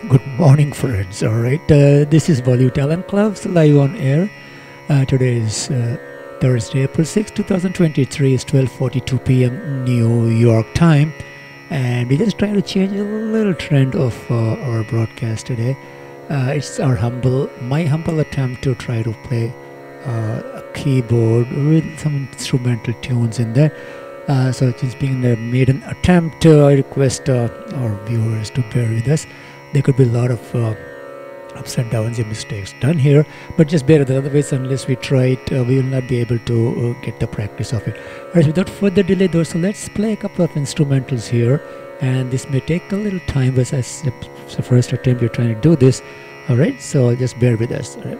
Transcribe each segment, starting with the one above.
Good morning, friends. All right, this is Bollywood Talent Clubs live on air. Today is Thursday, April 6, 2023. It's 12:42 p.m. New York time, and we just trying to change a little trend of our broadcast today. It's my humble attempt to try to play a keyboard with some instrumental tunes in there. So it's being a maiden attempt. I request our viewers to bear with us. There could be a lot of ups and downs and mistakes done here, but just bear with it. Otherwise, unless we try it, we will not be able to get the practice of it. Alright, without further delay though, so let's play a couple of instrumentals here, and this may take a little time, but as the first attempt we're trying to do this. Alright, so just bear with us. All right.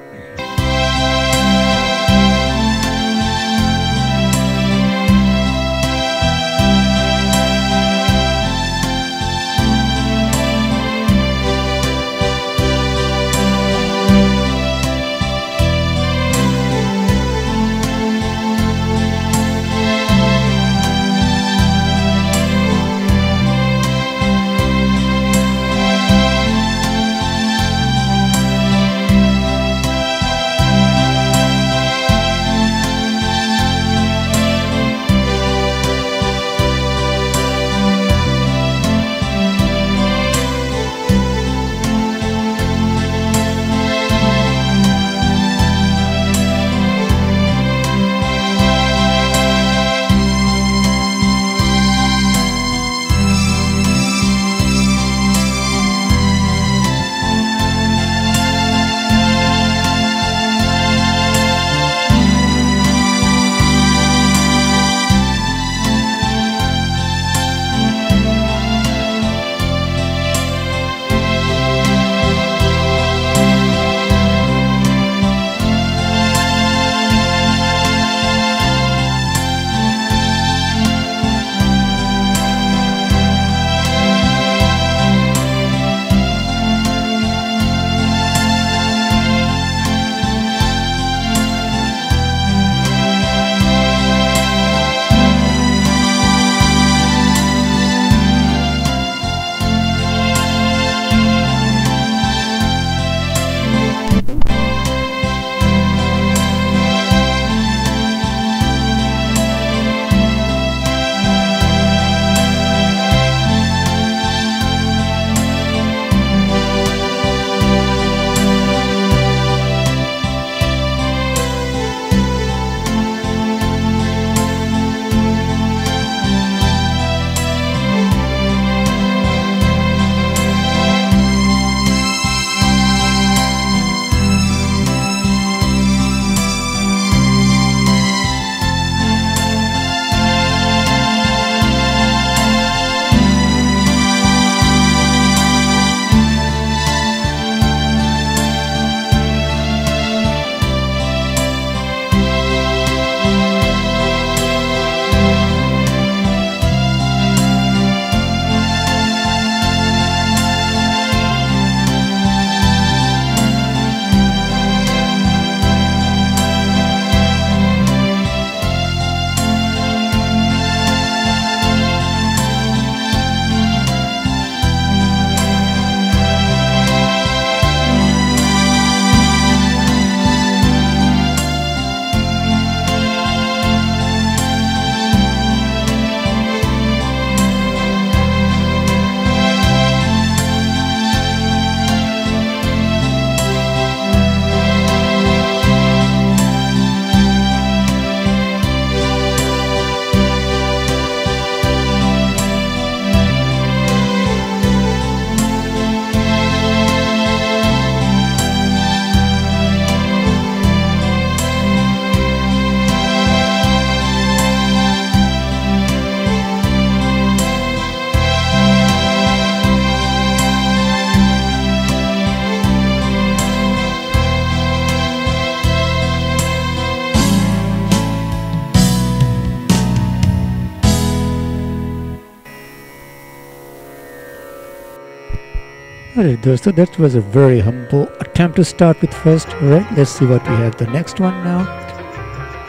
Alright, so that was a very humble attempt to start with first. Alright, let's see what we have the next one now.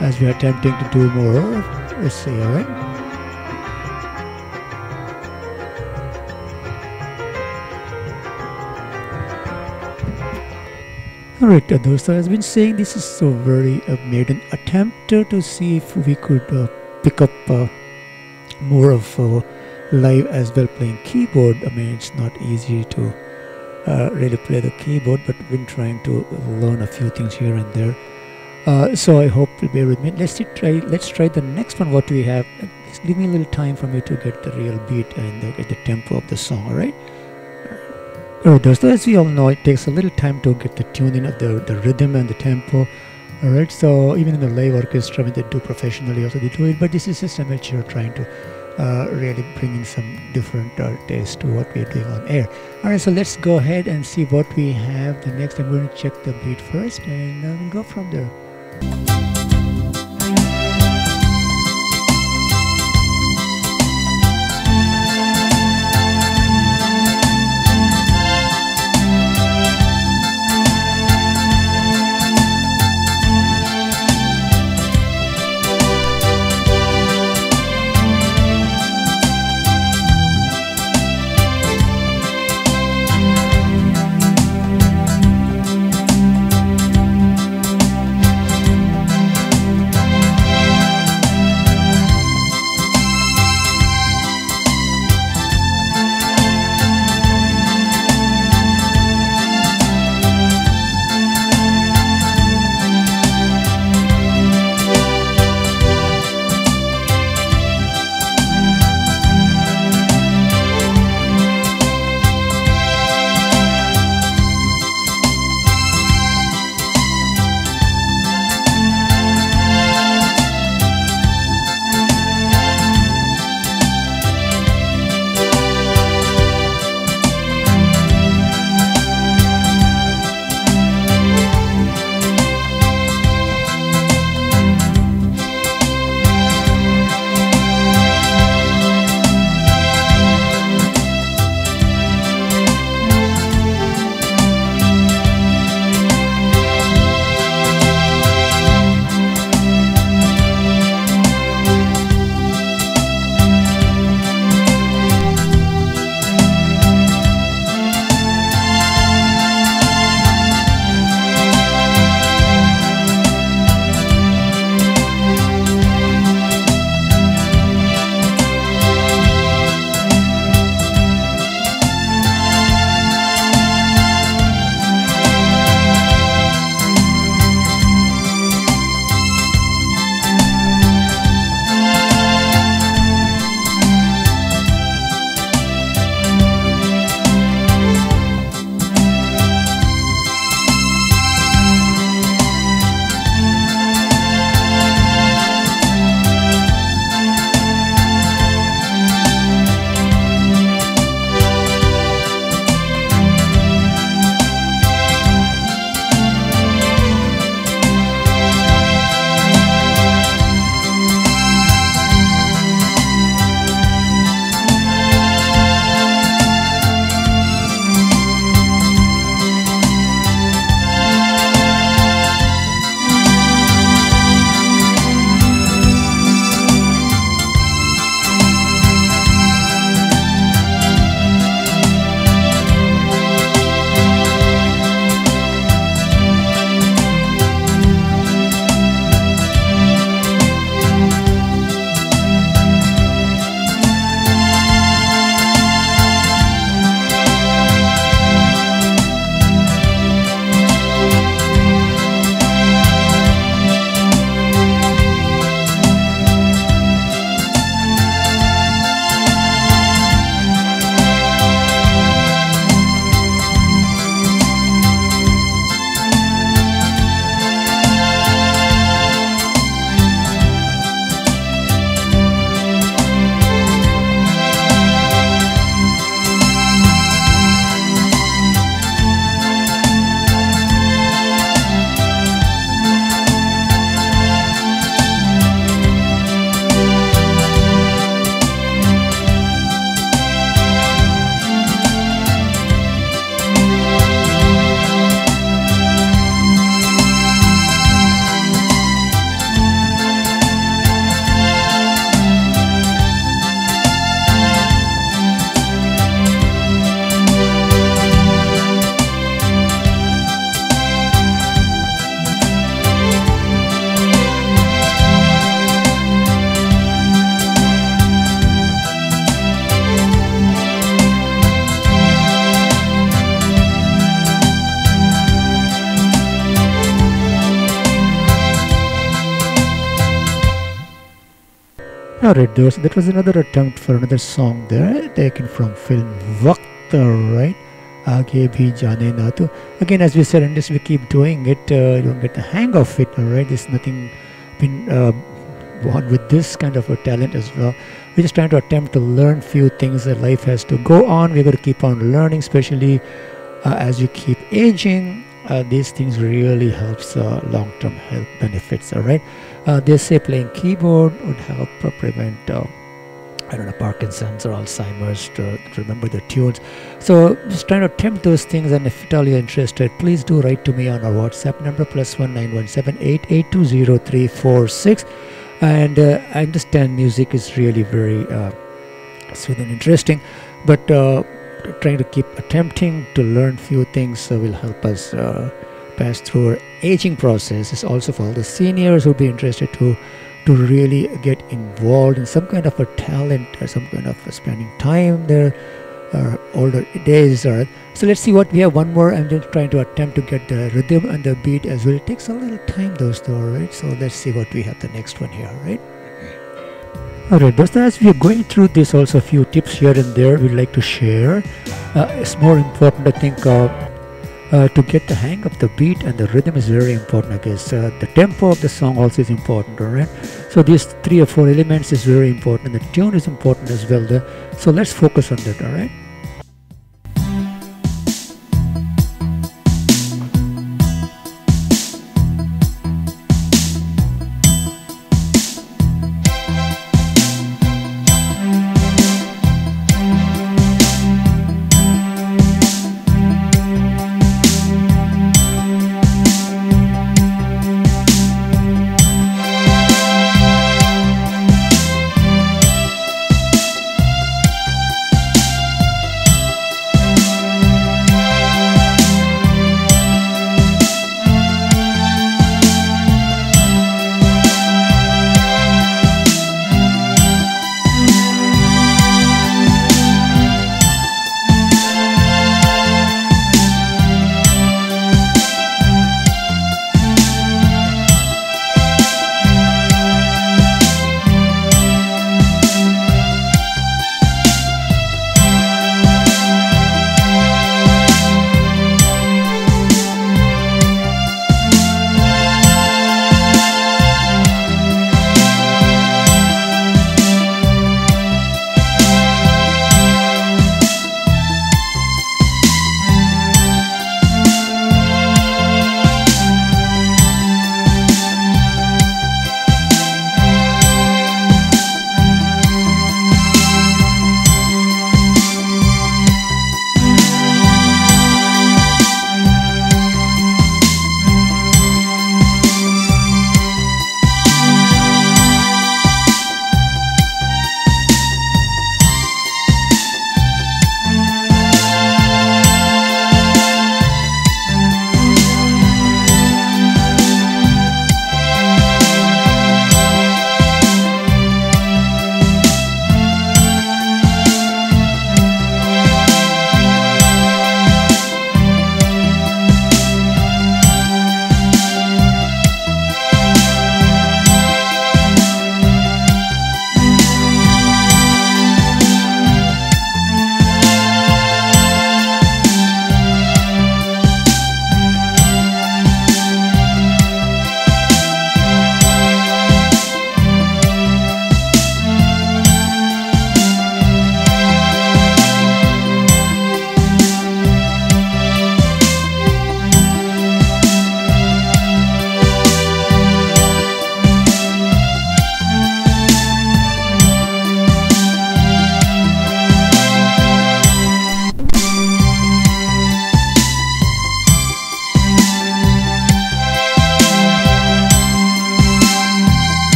As we are attempting to do more. Let's see, alright. Alright, so I've been saying this is so very made an attempt to see if we could pick up more of live as well playing keyboard. I mean, it's not easy to really play the keyboard, but been trying to learn a few things here and there. So I hope you'll bear with me. Let's try the next one. What we have? Just give me a little time for me to get the real beat and get the tempo of the song. All right. Alright, so as we all know, it takes a little time to get the tuning of the rhythm and the tempo. Alright, so even in the live orchestra, when they do professionally, also they do it. But this is just amateur trying to really bring in some different taste to what we are doing on air. Alright, so let's go ahead and see what we have. The next, I'm going to check the beat first, and we'll go from there. Alright, that was another attempt for another song there, taken from film Waqt, right? Aage bhi jaane na to. Again, as we said, unless we keep doing it, you don't get the hang of it, alright? There's nothing been born with this kind of a talent as well. We're just trying to attempt to learn few things that life has to go on. We're going to keep on learning, especially as you keep aging. These things really helps long-term health benefits, all right? They say playing keyboard would help prevent I don't know, Parkinson's or Alzheimer's, to remember the tunes. So just trying to attempt those things, and if at all you're interested, please do write to me on our WhatsApp number +19178820346. And I understand music is really very soothing and interesting, but trying to keep attempting to learn few things will help us pass through our aging process. It's also for all the seniors who would be interested to really get involved in some kind of a talent or some kind of spending time there, older days. So let's see what we have. One more. I'm just trying to attempt to get the rhythm and the beat as well. It takes a little time though, right? So let's see what we have the next one here, right? Alright, but as we are going through this, also a few tips here and there we'd like to share. It's more important, I think, to get the hang of the beat, and the rhythm is very important, I guess. The tempo of the song also is important, alright? So these 3 or 4 elements is very important, and the tune is important as well there. So let's focus on that, alright?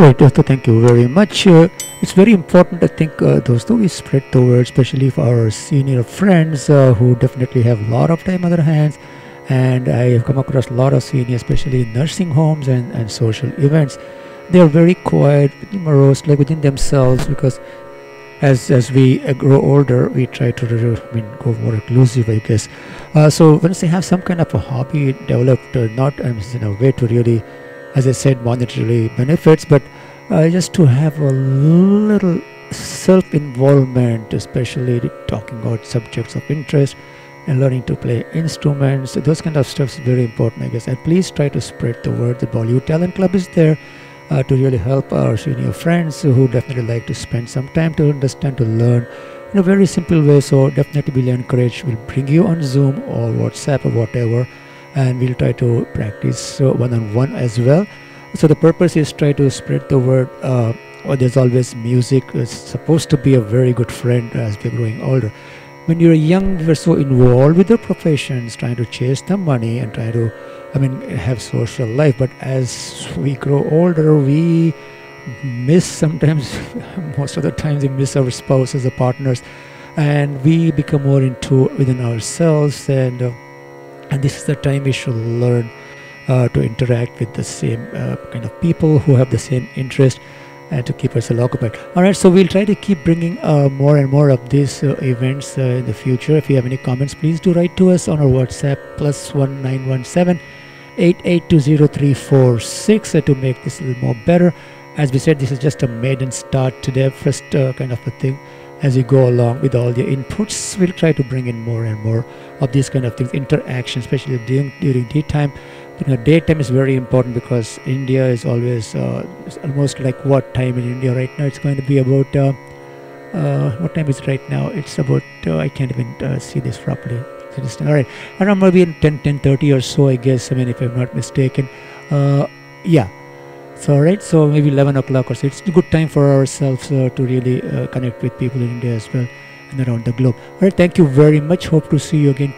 right, Dosto, thank you very much. It's very important, I think, Dosto, we spread the word, especially for our senior friends who definitely have a lot of time on their hands. And I have come across a lot of seniors, especially in nursing homes and social events. They are very quiet, morose, like within themselves, because as we grow older, we try to go more inclusive, I guess. So once they have some kind of a hobby developed, not in a way to really, as I said, monetarily benefits, but just to have a little self-involvement, especially talking about subjects of interest and learning to play instruments. Those kind of stuff is very important, I guess. And please try to spread the word. The Bollywood Talent Club is there to really help our senior friends who definitely like to spend some time to understand, to learn in a very simple way. So definitely we'll encourage, we'll bring you on Zoom or WhatsApp or whatever, and we'll try to practice one-on-one as well. So the purpose is try to spread the word. There's always music. It's supposed to be a very good friend as we're growing older. When you're young, we're so involved with the professions, trying to chase the money and try to, have social life. But as we grow older, we miss sometimes, most of the times, we miss our spouses or partners, and we become more into within ourselves. And this is the time we should learn to interact with the same kind of people who have the same interest, and to keep ourselves occupied. All right, so we'll try to keep bringing more and more of these events in the future. If you have any comments, please do write to us on our WhatsApp +1917 8820 to make this a little more better. As we said, this is just a maiden start today, first kind of a thing. As you go along with all the inputs, we'll try to bring in more and more of these kind of things, interaction, especially during daytime. Daytime is very important because India is always it's almost like what time in India right now? It's going to be about what time is it right now? It's about I can't even see this properly. All right, around maybe in 10:30 or so, I guess. If I'm not mistaken. Yeah. So all right, so maybe 11 o'clock or so. It's a good time for ourselves to really connect with people in India as well and around the globe. All right, thank you very much. Hope to see you again